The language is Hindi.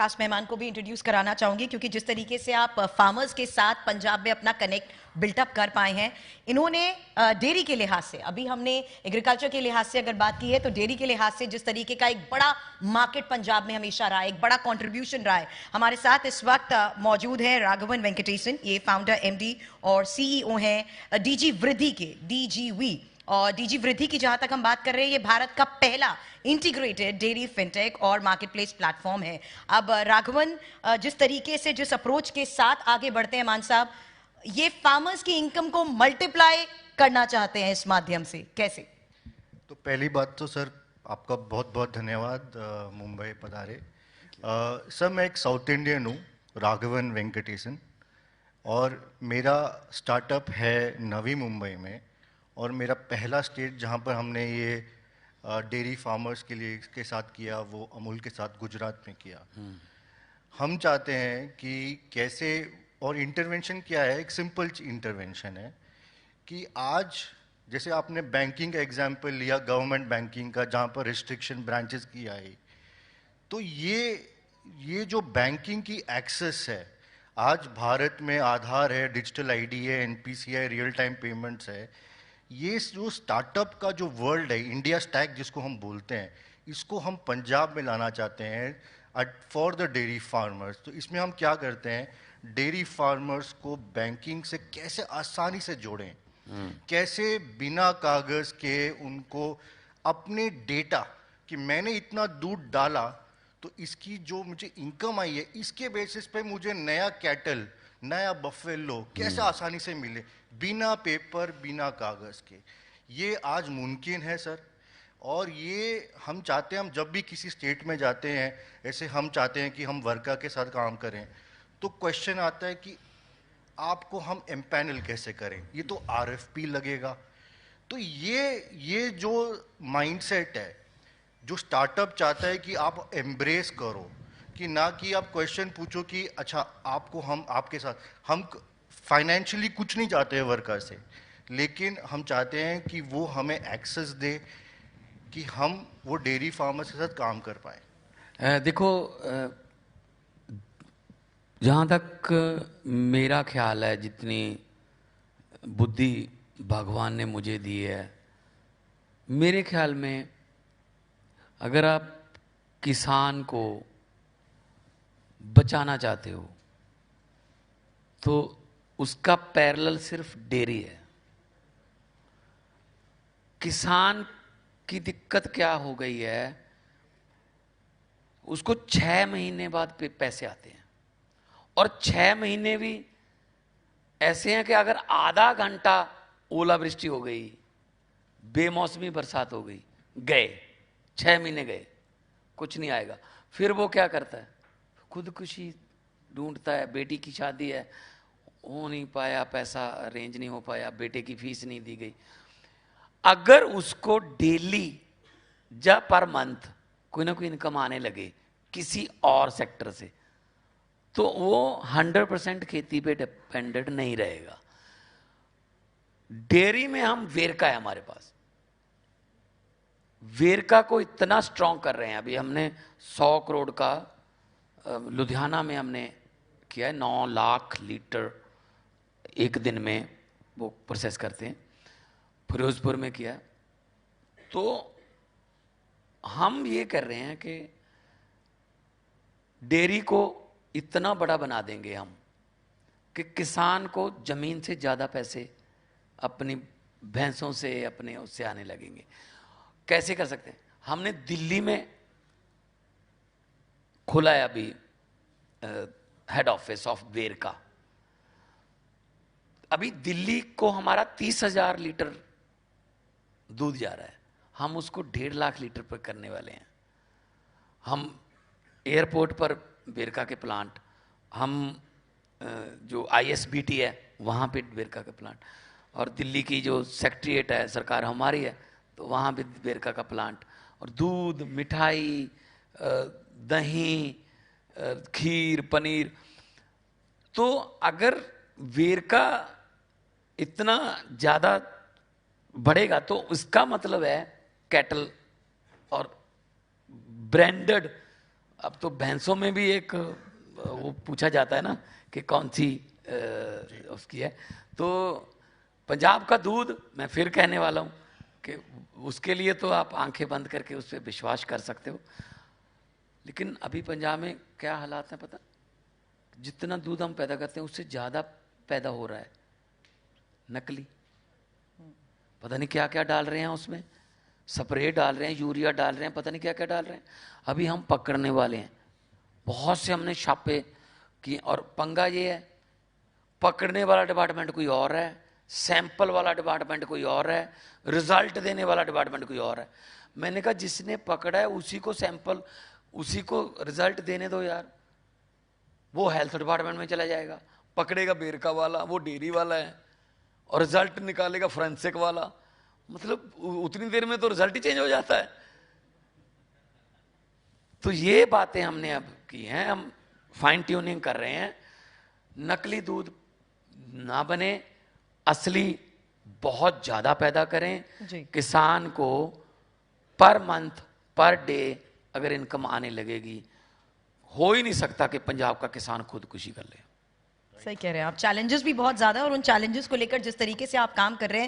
खास मेहमान को भी इंट्रोड्यूस कराना चाहूंगी, क्योंकि जिस तरीके से आप फार्मर्स के साथ पंजाब में अपना कनेक्ट बिल्टअप कर पाए हैं, इन्होंने डेयरी के लिहाज से, अभी हमने एग्रीकल्चर के लिहाज से अगर बात की है, तो डेयरी के लिहाज से जिस तरीके का एक बड़ा मार्केट पंजाब में हमेशा रहा है, एक बड़ा कंट्रीब्यूशन रहा है। हमारे साथ इस वक्त मौजूद है राघवन वेंकटेशन, ये फाउंडर एमडी और सीईओ हैं डीजी वृद्धि के, डीजीवी। और डीजी वृद्धि की जहां तक हम बात कर रहे हैं, ये भारत का पहला इंटीग्रेटेड डेयरी फिनटेक और मार्केटप्लेस प्लेटफॉर्म है। अब राघवन, जिस तरीके से, जिस अप्रोच के साथ आगे बढ़ते हैं मान साहब, ये फार्मर्स की इनकम को मल्टीप्लाई करना चाहते हैं इस माध्यम से, कैसे? तो पहली बात तो सर आपका बहुत बहुत धन्यवाद, मुंबई पधारे। सर मैं एक साउथ इंडियन हूँ, राघवन वेंकटेशन, और मेरा स्टार्टअप है नवी मुंबई में, और मेरा पहला स्टेट जहाँ पर हमने ये डेयरी फार्मर्स के लिए के साथ किया वो अमूल के साथ गुजरात में किया। हम चाहते हैं कि कैसे, और इंटरवेंशन क्या है, एक सिंपल इंटरवेंशन है कि आज जैसे आपने बैंकिंग का एग्जांपल लिया, गवर्नमेंट बैंकिंग का, जहाँ पर रिस्ट्रिक्शन ब्रांचेस की आई, तो ये जो बैंकिंग की एक्सेस है, आज भारत में आधार है, डिजिटल आईडी है, एनपीसी है, रियल टाइम पेमेंट्स है, ये जो स्टार्टअप का जो वर्ल्ड है, इंडिया स्टैक जिसको हम बोलते हैं, इसको हम पंजाब में लाना चाहते हैं फॉर द डेयरी फार्मर्स। तो इसमें हम क्या करते हैं, डेयरी फार्मर्स को बैंकिंग से कैसे आसानी से जोड़ें, कैसे बिना कागज के उनको अपने डेटा कि मैंने इतना दूध डाला तो इसकी जो मुझे इनकम आई है, इसके बेसिस पे मुझे नया कैटल, नया बफेलो कैसे आसानी से मिले, बिना पेपर, बिना कागज के। ये आज मुमकिन है सर। और ये हम चाहते हैं, हम जब भी किसी स्टेट में जाते हैं, ऐसे हम चाहते हैं कि हम वर्का के साथ काम करें, तो क्वेश्चन आता है कि आपको हम एम्पैनल कैसे करें, ये तो आरएफपी लगेगा। तो ये जो माइंडसेट है, जो स्टार्टअप चाहता है कि आप एम्ब्रेस करो, कि ना कि आप क्वेश्चन पूछो कि अच्छा आपको हम आपके साथ, हम फाइनेंशियली कुछ नहीं चाहते हैं वर्कर से, लेकिन हम चाहते हैं कि वो हमें एक्सेस दे कि हम वो डेयरी फार्मर्स के साथ काम कर पाए। देखो, जहाँ तक मेरा ख्याल है, जितनी बुद्धि भगवान ने मुझे दी है, मेरे ख्याल में अगर आप किसान को बचाना चाहते हो तो उसका पैरेलल सिर्फ डेयरी है। किसान की दिक्कत क्या हो गई है, उसको 6 महीने बाद पैसे आते हैं, और 6 महीने भी ऐसे हैं कि अगर आधा घंटा ओलावृष्टि हो गई, बेमौसमी बरसात हो गई, गए 6 महीने गए, कुछ नहीं आएगा। फिर वो क्या करता है, खुदकुशी ढूंढता है। बेटी की शादी है, हो नहीं पाया, पैसा अरेंज नहीं हो पाया, बेटे की फीस नहीं दी गई। अगर उसको डेली या पर मंथ कोई ना कोई इनकम आने लगे किसी और सेक्टर से, तो वो 100% खेती पे डिपेंडेंट नहीं रहेगा। डेयरी में हम वेरका है, हमारे पास वेरका को इतना स्ट्रांग कर रहे हैं। अभी हमने 100 करोड़ का लुधियाना में हमने किया है, 9 लाख लीटर एक दिन में वो प्रोसेस करते हैं, फिरोजपुर में किया। तो हम ये कर रहे हैं कि डेयरी को इतना बड़ा बना देंगे हम कि किसान को जमीन से ज़्यादा पैसे अपनी भैंसों से, अपने उससे आने लगेंगे। कैसे कर सकते हैं? हमने दिल्ली में खोला है अभी हेड ऑफिस ऑफ वेरका। अभी दिल्ली को हमारा 30,000 लीटर दूध जा रहा है, हम उसको 1.5 लाख लीटर पर करने वाले हैं। हम एयरपोर्ट पर वेरका के प्लांट, हम जो आईएसबीटी है वहाँ पे वेरका का प्लांट, और दिल्ली की जो सेक्रेटरीट है सरकार हमारी है, तो वहाँ भी वेरका का प्लांट। और दूध, मिठाई, दही, खीर, पनीर। तो अगर वेरका इतना ज़्यादा बढ़ेगा तो उसका मतलब है कैटल और ब्रांडेड अब तो भैंसों में भी एक वो पूछा जाता है ना कि कौन सी उसकी है। तो पंजाब का दूध, मैं फिर कहने वाला हूँ कि उसके लिए तो आप आंखें बंद करके उस पर विश्वास कर सकते हो। लेकिन अभी पंजाब में क्या हालात हैं पता, जितना दूध हम पैदा करते हैं उससे ज़्यादा पैदा हो रहा है नकली। पता नहीं क्या क्या डाल रहे हैं उसमें, स्प्रे डाल रहे हैं, यूरिया डाल रहे हैं, पता नहीं क्या क्या डाल रहे हैं। अभी हम पकड़ने वाले हैं, बहुत से हमने छापे किए। और पंगा ये है, पकड़ने वाला डिपार्टमेंट कोई और है, सैंपल वाला डिपार्टमेंट कोई और है, रिजल्ट देने वाला डिपार्टमेंट कोई और है। मैंने कहा जिसने पकड़ा है उसी को सैंपल, उसी को रिजल्ट देने दो यार। वो हेल्थ डिपार्टमेंट में चला जाएगा, पकड़ेगा बेरका वाला, वो डेयरी वाला है, और रिजल्ट निकालेगा फोरेंसिक वाला। मतलब उतनी देर में तो रिजल्ट ही चेंज हो जाता है। तो ये बातें हमने अब की हैं, हम फाइन ट्यूनिंग कर रहे हैं। नकली दूध ना बने, असली बहुत ज्यादा पैदा करें। जी। किसान को पर मंथ पर डे अगर इनकम आने लगेगी, हो ही नहीं सकता कि पंजाब का किसान खुदकुशी कर ले। सही कह रहे हैं आप, चैलेंजेस भी बहुत ज्यादा है और उन चैलेंजेस को लेकर जिस तरीके से आप काम कर रहे हैं